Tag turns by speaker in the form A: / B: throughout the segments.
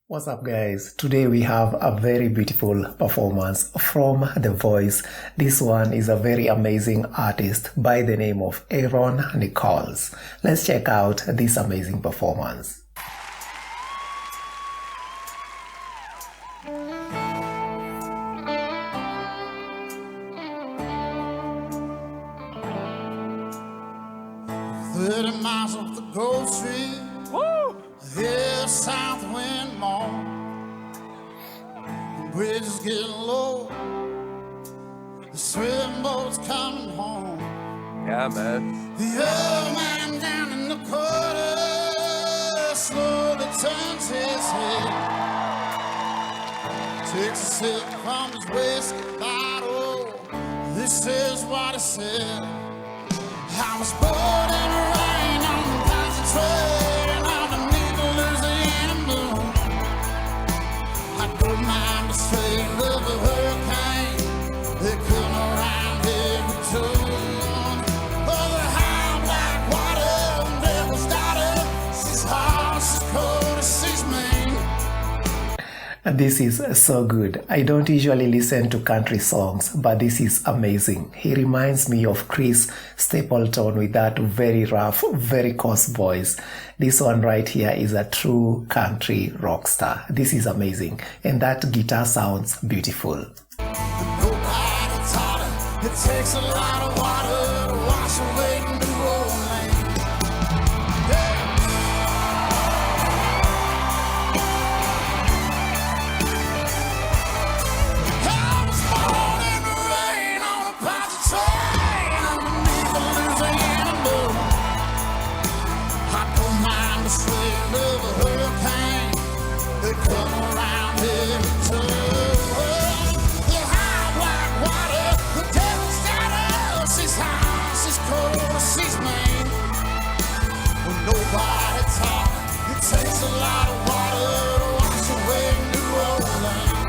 A: What's up guys? Today we have a very beautiful performance from The Voice. This one is a very amazing artist by the name of Nichols. Let's check out this amazing performance.
B: Miles off the Gold Street. Woo! Here, south wind moan. The bridge is getting low. The swimming boat's coming home.
C: Yeah, man.
B: The old man down in the corner slowly turns his head. Takes a sip from his whiskey bottle. This is what he said. I was born in a rain on the concentrating underneath the Louisiana moon. I don't mind the straight of a hurricane. They come around every tune. Oh, the high black water, the devil's daughter. She's hard, she's cold, she's mean.
A: This is so good. I don't usually listen to country songs, but this is amazing. He reminds me of Chris Stapleton with that very rough, very coarse voice. This one right here is a true country rock star. This is amazing. And that guitar sounds beautiful.
B: Nobody taught her. It takes a lot of water to wash away New Orleans. Yeah. I was born in the rain on a Apache train underneath the Louisiana moon. I don't mind the swing of a hurricane. They come around every turn. The high black water, the devil's daughter. She's hot, she's cold, she's mean. When nobody taught her, it takes a lot of water to wash away New Orleans.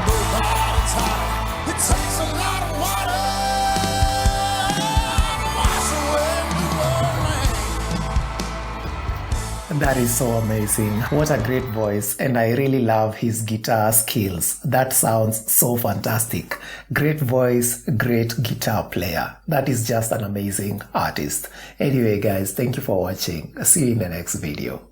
B: Nobody taught her, it takes a lot of water to wash away New Orleans.
A: That is so amazing. What a great voice, and I really love his guitar skills. That sounds so fantastic. Great voice, great guitar player. That is just an amazing artist. Anyway guys, thank you for watching. See you in the next video.